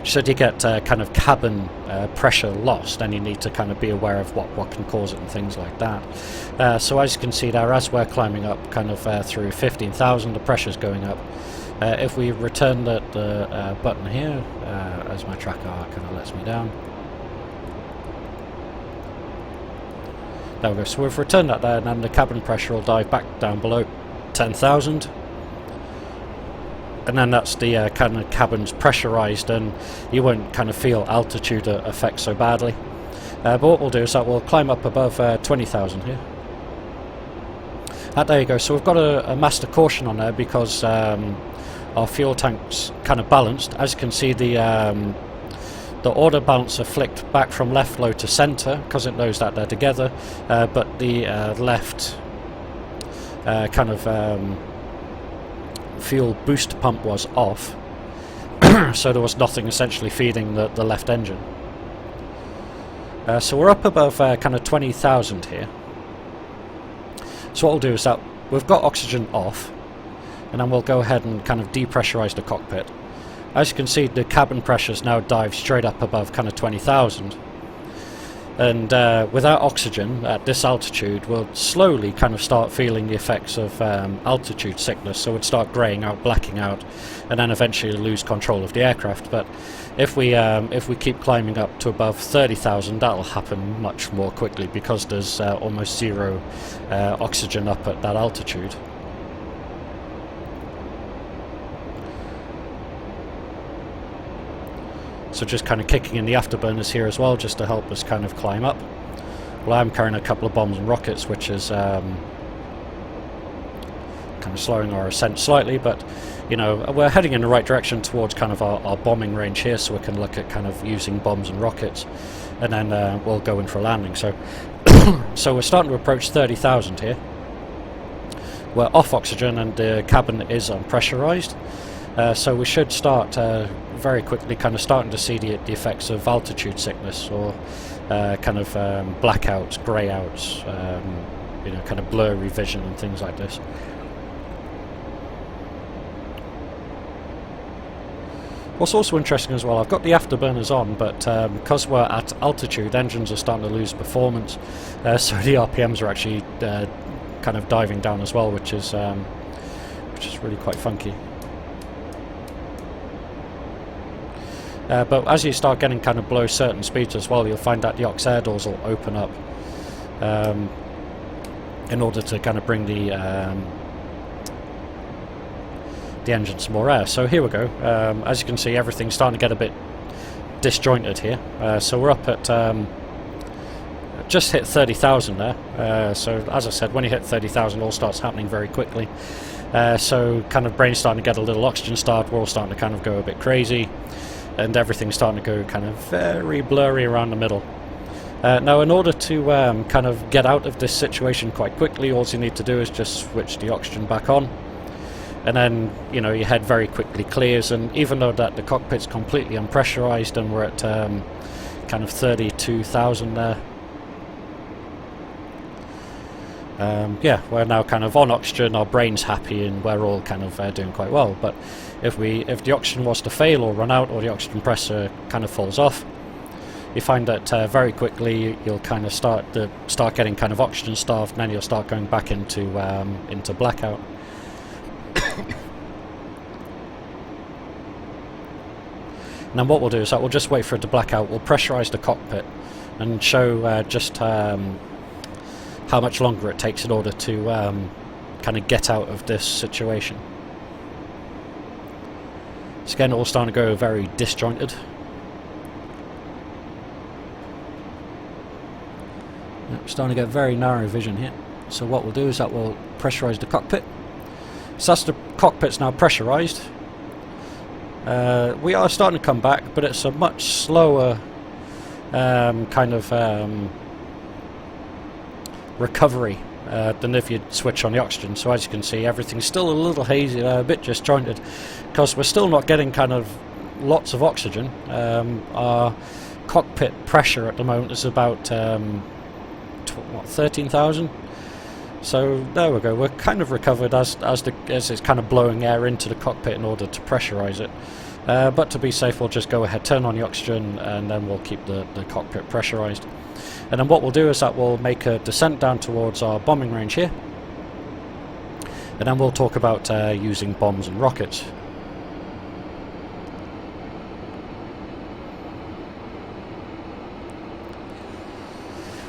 should you get kind of cabin pressure loss, then you need to kind of be aware of what can cause it and things like that. So as you can see there, as we're climbing up kind of through 15,000, the pressure's going up. If we return the button here, as my tracker kind of lets me down, there we go. So we've returned that there, and then the cabin pressure will dive back down below 10,000, and then that's the kind of cabin's pressurized, and you won't kind of feel altitude effects so badly. But what we'll do is that we'll climb up above 20,000 here. There you go. So we've got a master caution on there because our fuel tank's kind of balanced. As you can see, the auto balancer flicked back from left low to centre because it knows that they're together, but the left kind of fuel boost pump was off, so there was nothing essentially feeding the left engine. So we're up above kind of 20,000 here. So what we'll do is that we've got oxygen off, and then we'll go ahead and kind of depressurize the cockpit. As you can see, the cabin pressures now dive straight up above kind of 20,000. And without oxygen at this altitude, we'll slowly kind of start feeling the effects of altitude sickness. So we'd start greying out, blacking out, and then eventually lose control of the aircraft. But if we keep climbing up to above 30,000, that'll happen much more quickly because there's almost zero oxygen up at that altitude. So just kind of kicking in the afterburners here as well, just to help us kind of climb up. Well, I'm carrying a couple of bombs and rockets, which is kind of slowing our ascent slightly, but you know, we're heading in the right direction towards kind of our bombing range here, so we can look at kind of using bombs and rockets, and then we'll go in for a landing. So, so we're starting to approach 30,000 here. We're off oxygen and the cabin is unpressurized, so we should start very quickly kind of starting to see the effects of altitude sickness, or kind of blackouts, greyouts, you know, kind of blurry vision and things like this. What's also interesting as well, I've got the afterburners on, but because we're at altitude, engines are starting to lose performance, so the RPMs are actually kind of diving down as well, which is really quite funky. But as you start getting kind of below certain speeds as well, you'll find that the aux air doors will open up in order to kind of bring the engine some more air. So here we go. As you can see, everything's starting to get a bit disjointed here. So we're up at just hit 30,000 there. So as I said, when you hit 30,000, all starts happening very quickly. So kind of brain's starting to get a little oxygen starved. We're all starting to kind of go a bit crazy, and everything's starting to go kind of very blurry around the middle. Now, in order to kind of get out of this situation quite quickly, all you need to do is just switch the oxygen back on, and then, you know, your head very quickly clears. And even though that the cockpit's completely unpressurized and we're at kind of 32,000 there, yeah, we're now kind of on oxygen, our brain's happy, and we're all kind of doing quite well. But if the oxygen was to fail or run out, or the oxygen pressure kind of falls off, you find that very quickly you'll kind of start getting kind of oxygen starved, and then you'll start going back into blackout. And then what we'll do is that we'll just wait for it to black out. We'll pressurize the cockpit and show just how much longer it takes in order to kind of get out of this situation. So again, all starting to go very disjointed. We're starting to get very narrow vision here. So what we'll do is that we'll pressurize the cockpit. So that's the cockpit's now pressurized. We are starting to come back, but it's a much slower kind of recovery than if you'd switch on the oxygen. So as you can see, everything's still a little hazy, a bit disjointed, because we're still not getting kind of lots of oxygen. Our cockpit pressure at the moment is about 13,000. So there we go. We're kind of recovered as it's kind of blowing air into the cockpit in order to pressurize it. But to be safe, we'll just go ahead, turn on the oxygen, and then we'll keep the cockpit pressurized. And then what we'll do is that we'll make a descent down towards our bombing range here, and then we'll talk about using bombs and rockets.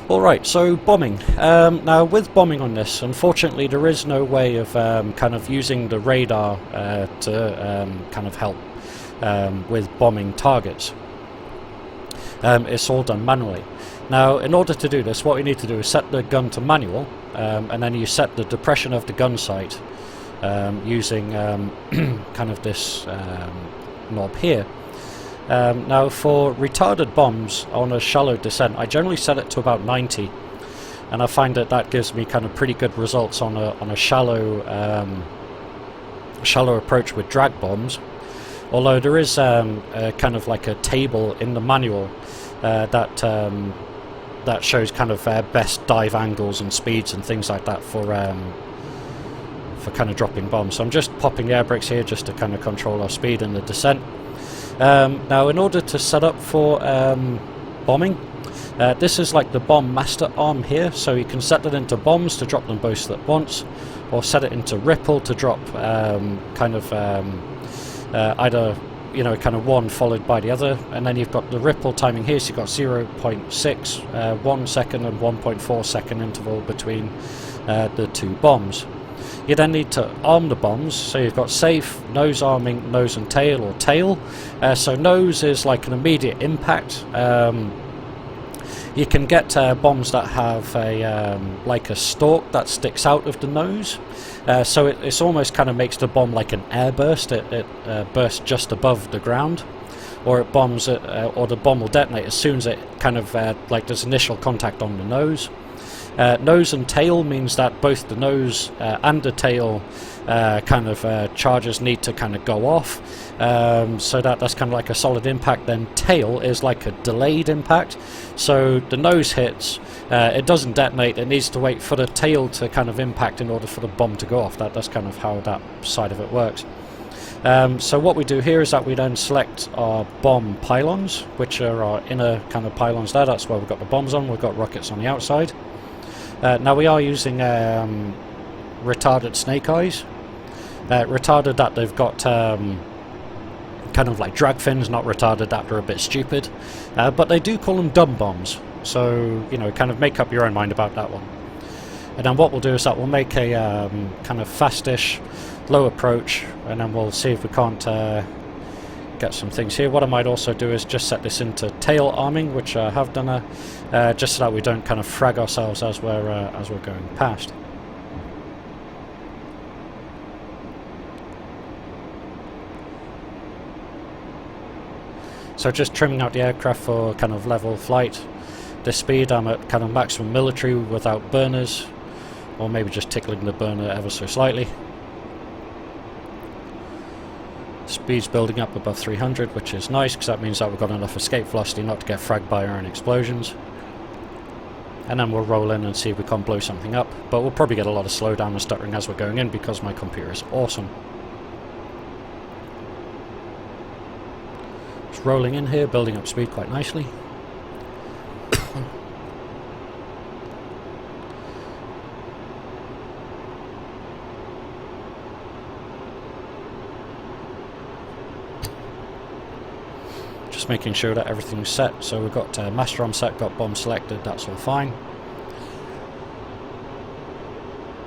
Alright, so bombing. Now with bombing on this, unfortunately there is no way of kind of using the radar to kind of help with bombing targets. It's all done manually. Now, in order to do this, what we need to do is set the gun to manual, and then you set the depression of the gun sight using kind of this knob here. Now, for retarded bombs on a shallow descent, I generally set it to about 90, and I find that that gives me kind of pretty good results on a shallow approach with drag bombs. Although there is kind of like a table in the manual that shows kind of best dive angles and speeds and things like that for kind of dropping bombs. So I'm just popping the air brakes here just to kind of control our speed in the descent. Now, in order to set up for bombing, This is like the bomb master arm here, so you can set it into bombs to drop them both at once, or set it into ripple to drop either, you know, kind of one followed by the other, and then you've got the ripple timing here, so you've got 0.6, 1 second and 1.4 second interval between the two bombs. You then need to arm the bombs, so you've got safe, nose arming, nose and tail, or tail. So nose is like an immediate impact. You can get bombs that have a like a stalk that sticks out of the nose, so it's almost kind of makes the bomb like an air burst. It bursts just above the ground, or it bombs it, or the bomb will detonate as soon as it kind of like there's initial contact on the nose. Nose and tail means that both the nose and the tail charges need to kind of go off, so that's kind of like a solid impact. Then tail is like a delayed impact, so the nose hits, it doesn't detonate, it needs to wait for the tail to kind of impact in order for the bomb to go off. That's kind of how that side of it works. So what we do here is that we then select our bomb pylons, which are our inner kind of pylons there. That's where we've got the bombs on, we've got rockets on the outside. Now we are using retarded snake eyes. Retarded that they've got kind of like drag fins, not retarded that they're a bit stupid. But they do call them dumb bombs, so you know, kind of make up your own mind about that one. And then what we'll do is that we'll make a kind of fastish low approach, and then we'll see if we can't get some things here. What I might also do is just set this into tail arming, which I have done, just so that we don't kind of frag ourselves as we're going past. So just trimming out the aircraft for kind of level flight. This speed I'm at kind of maximum military without burners, or maybe just tickling the burner ever so slightly. Speed's building up above 300, which is nice because that means that we've got enough escape velocity not to get fragged by our own explosions. And then we'll roll in and see if we can't blow something up, but we'll probably get a lot of slowdown and stuttering as we're going in because my computer is awesome. Just rolling in here, building up speed quite nicely. Just making sure that everything's set. So we've got master arm set, got bomb selected, that's all fine.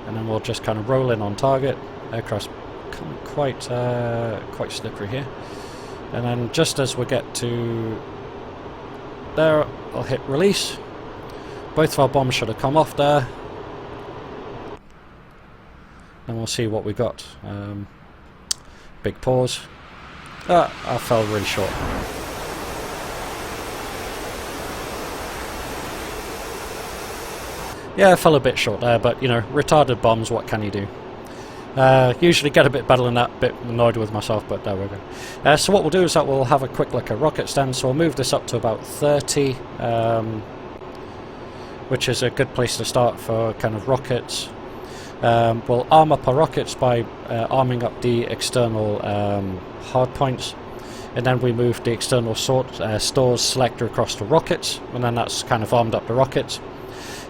And then we'll just kind of roll in on target. Aircraft's quite slippery here. And then just as we get to there, I'll hit release. Both of our bombs should have come off there. And we'll see what we got. Big pause. I fell really short. Yeah, I fell a bit short there, but you know, retarded bombs, what can you do? Usually get a bit better than that, a bit annoyed with myself, but there we go. So what we'll do is that we'll have a quick look at rocket stand, so we'll move this up to about 30, which is a good place to start for kind of rockets. We'll arm up our rockets by arming up the external hard points, and then we move the external stores selector across the rockets, and then that's kind of armed up the rockets.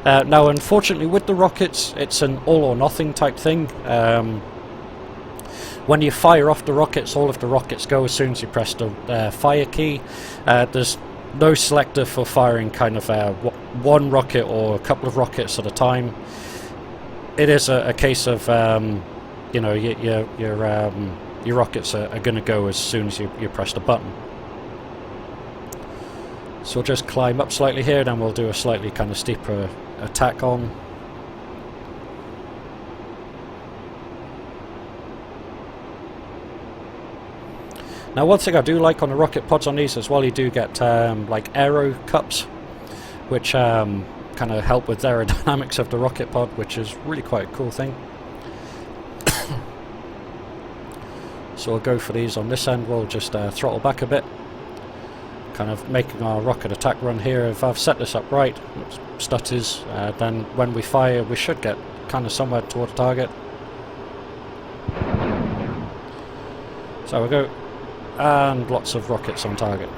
Now unfortunately with the rockets it's an all or nothing type thing. When you fire off the rockets, all of the rockets go as soon as you press the fire key. There's no selector for firing kind of one rocket or a couple of rockets at a time. It is a case of you know, your rockets are going to go as soon as you press the button. So we'll just climb up slightly here, then we'll do a slightly kind of steeper attack on. Now one thing I do like on the rocket pods on these as well, you do get like aero cups, which kind of help with the aerodynamics of the rocket pod, which is really quite a cool thing. So we'll go for these on this end, we'll just throttle back a bit. Kind of making our rocket attack run here. If I've set this up right, stutters, then when we fire we should get kind of somewhere toward the target. So we go, and lots of rockets on target.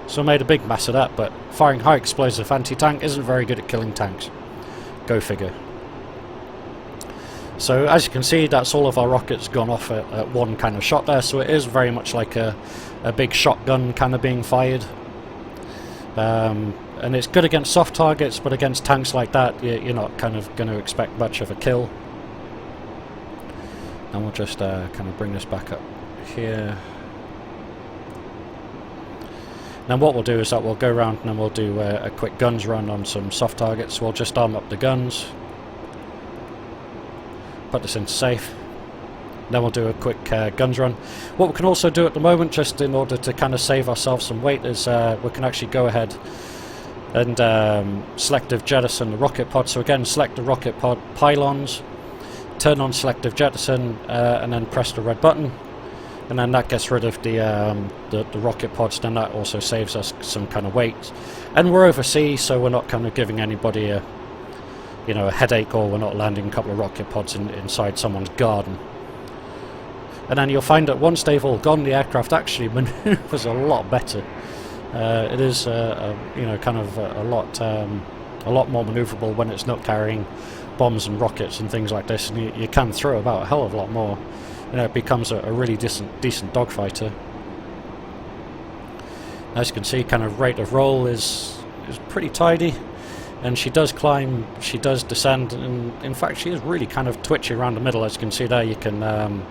So I made a big mess of that, but firing high explosive anti-tank isn't very good at killing tanks. Go figure. So as you can see, that's all of our rockets gone off at one kind of shot there, so it is very much like a big shotgun kind of being fired. And it's good against soft targets, but against tanks like that, you're not kind of going to expect much of a kill. And we'll just kind of bring this back up here. Then what we'll do is that we'll go around and then we'll do a quick guns run on some soft targets. We'll just arm up the guns, put this into safe, then we'll do a quick guns run. What we can also do at the moment, just in order to kind of save ourselves some weight, is we can actually go ahead and selective jettison the rocket pod. So again, select the rocket pod pylons, turn on selective jettison, and then press the red button, and then that gets rid of the rocket pods. Then that also saves us some kind of weight, and we're overseas, so we're not kind of giving anybody a headache, or we're not landing a couple of rocket pods inside someone's garden. And then you'll find that once they've all gone, the aircraft actually manoeuvres a lot better. It is kind of a lot more maneuverable when it's not carrying bombs and rockets and things like this, and you can throw about a hell of a lot more. It becomes a really decent dogfighter. As you can see, kind of rate of roll is pretty tidy, and she does climb, she does descend, and in fact she is really kind of twitchy around the middle. As you can see there, you can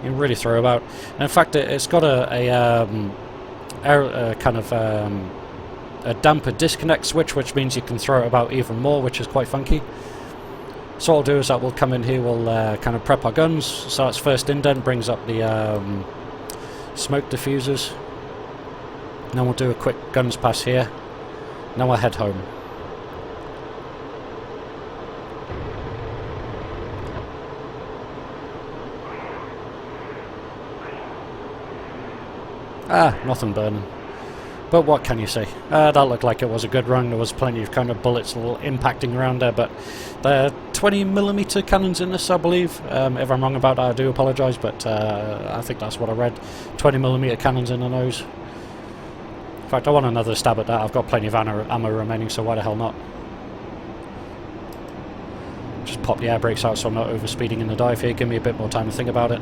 really throw about. And in fact, it's got a damper disconnect switch, which means you can throw it about even more, which is quite funky. So what I'll do is that we'll come in here, we'll kind of prep our guns. So that's first indent, brings up the smoke diffusers. And then we'll do a quick guns pass here. Now we'll head home. Nothing burning. But what can you say? That looked like it was a good run. There was plenty of kind of bullets impacting around there, but there are 20mm cannons in this, I believe. If I'm wrong about that, I do apologise, but I think that's what I read. 20mm cannons in the nose. In fact, I want another stab at that. I've got plenty of ammo remaining, so why the hell not? Just pop the air brakes out so I'm not overspeeding in the dive here. Give me a bit more time to think about it.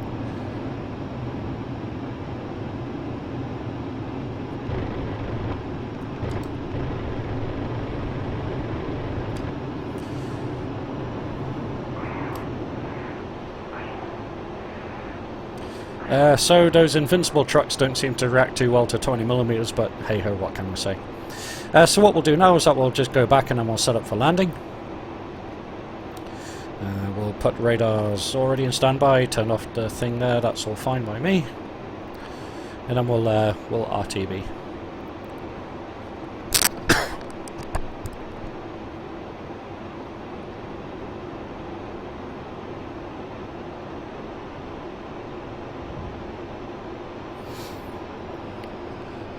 So those invincible trucks don't seem to react too well to 20mm, but hey ho, what can we say? So what we'll do now is that we'll just go back and then we'll set up for landing. We'll put radars already in standby, turn off the thing there, that's all fine by me. And then we'll RTB.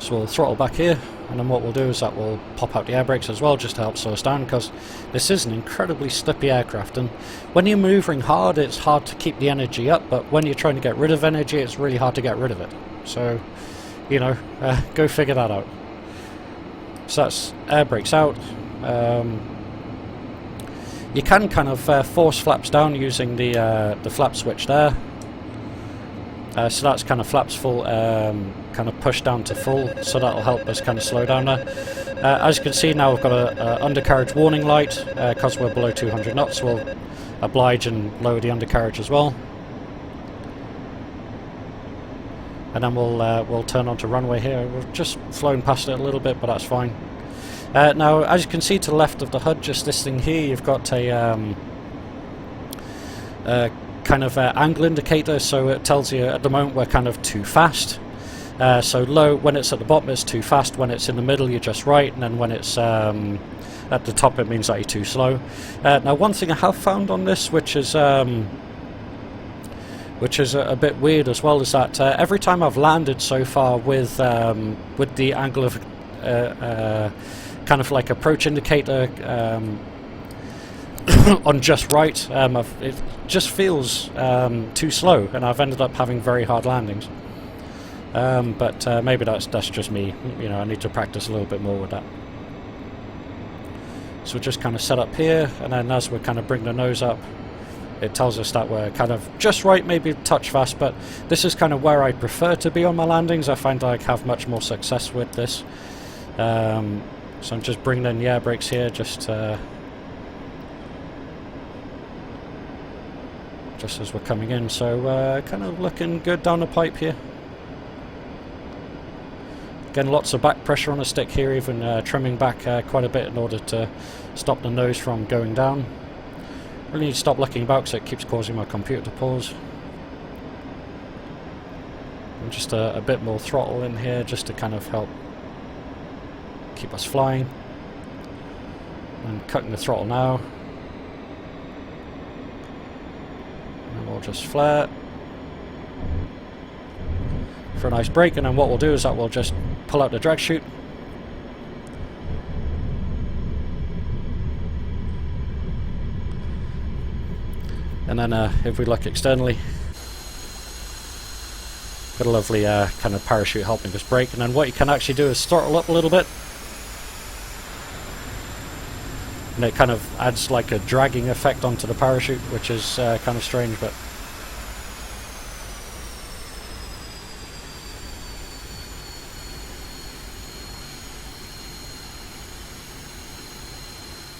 So we'll throttle back here, and then what we'll do is that we'll pop out the air brakes as well, just to help slow us down, because this is an incredibly slippy aircraft, and when you're maneuvering hard, it's hard to keep the energy up, but when you're trying to get rid of energy, it's really hard to get rid of it. So, go figure that out. So that's air brakes out. You can kind of force flaps down using the flap switch there. So that's kind of flaps full, kind of push down to full, so that'll help us kind of slow down there. As you can see now, we've got a undercarriage warning light, because we're below 200 knots. We'll oblige and lower the undercarriage as well. And then we'll turn onto runway here. We've just flown past it a little bit, but that's fine. Now, as you can see to the left of the HUD, just this thing here, you've got a kind of angle indicator, so it tells you at the moment we're kind of too fast. So low, when it's at the bottom it's too fast, when it's in the middle you're just right, and then when it's at the top it means that you're too slow. Now one thing I have found on this, which is a bit weird as well, is that every time I've landed so far with the angle of kind of like approach indicator on just right, it just feels too slow, and I've ended up having very hard landings. But maybe that's just me. You know, I need to practice a little bit more with that. So we're just kind of set up here, and then as we kind of bring the nose up, it tells us that we're kind of just right, maybe a touch fast, but this is kind of where I prefer to be on my landings. I find I have much more success with this. So I'm just bringing in the air brakes here, just as we're coming in. So kind of looking good down the pipe here. Again, lots of back pressure on the stick here, even trimming back quite a bit in order to stop the nose from going down. Really need to stop looking about because it keeps causing my computer to pause. And just a bit more throttle in here just to kind of help keep us flying. And cutting the throttle now. And we'll just flare for a nice brake, and then what we'll do is that we'll just pull out the drag chute. And then if we look externally, got a lovely kind of parachute helping us brake. And then what you can actually do is throttle up a little bit, and it kind of adds like a dragging effect onto the parachute, which is kind of strange, but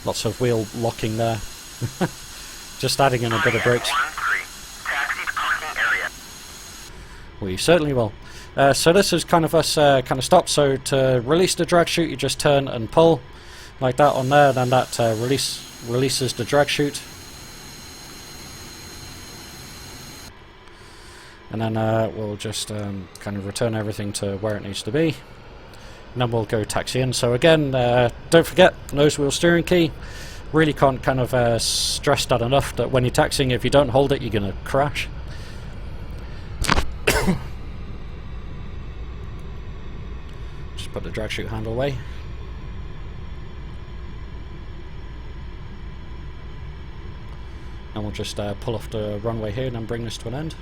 lots of wheel locking there. Just adding in a bit of brakes. Taxi to parking area. We certainly will. So this is kind of us kind of stop. So to release the drag chute, you just turn and pull like that on there. Then that releases the drag chute. And then we'll just kind of return everything to where it needs to be. And then we'll go taxi in. So again, don't forget, nose wheel steering key. Really can't kind of stress that enough, that when you're taxiing, if you don't hold it, you're going to crash. Just put the drag chute handle away. And we'll just pull off the runway here and then bring this to an end.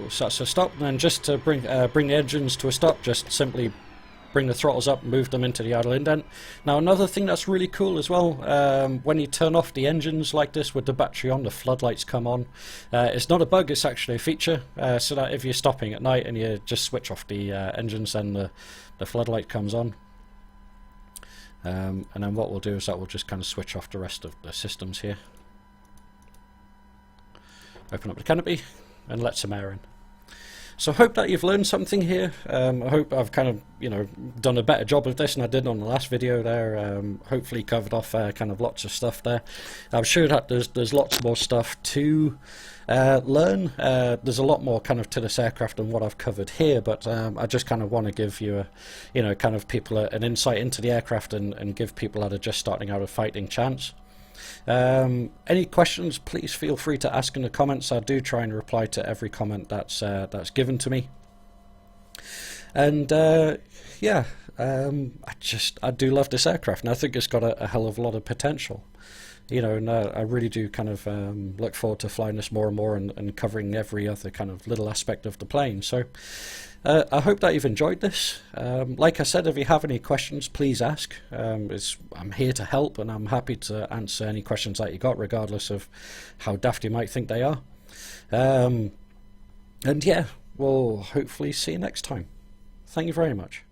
So that's a stop, and then just to bring the engines to a stop, just simply bring the throttles up, move them into the idle indent. Now another thing that's really cool as well, when you turn off the engines like this with the battery on, the floodlights come on. It's not a bug, it's actually a feature, so that if you're stopping at night and you just switch off the engines, then the floodlight comes on. And then what we'll do is that we'll just kind of switch off the rest of the systems here. Open up the canopy and let some air in. So I hope that you've learned something here. I hope I've kind of, you know, done a better job of this than I did on the last video there. Hopefully covered off kind of lots of stuff there. I'm sure that there's lots more stuff to learn. There's a lot more kind of to this aircraft than what I've covered here, but I just kind of want to give you kind of people an insight into the aircraft and give people that are just starting out a fighting chance. Any questions, please feel free to ask in the comments. I do try and reply to every comment that's given to me. And yeah, I do love this aircraft, and I think it's got a hell of a lot of potential. You know, and I really do kind of look forward to flying this more and more and covering every other kind of little aspect of the plane. So I hope that you've enjoyed this. Like I said, if you have any questions, please ask. I'm here to help, and I'm happy to answer any questions that you got, regardless of how daft you might think they are. And yeah, we'll hopefully see you next time. Thank you very much.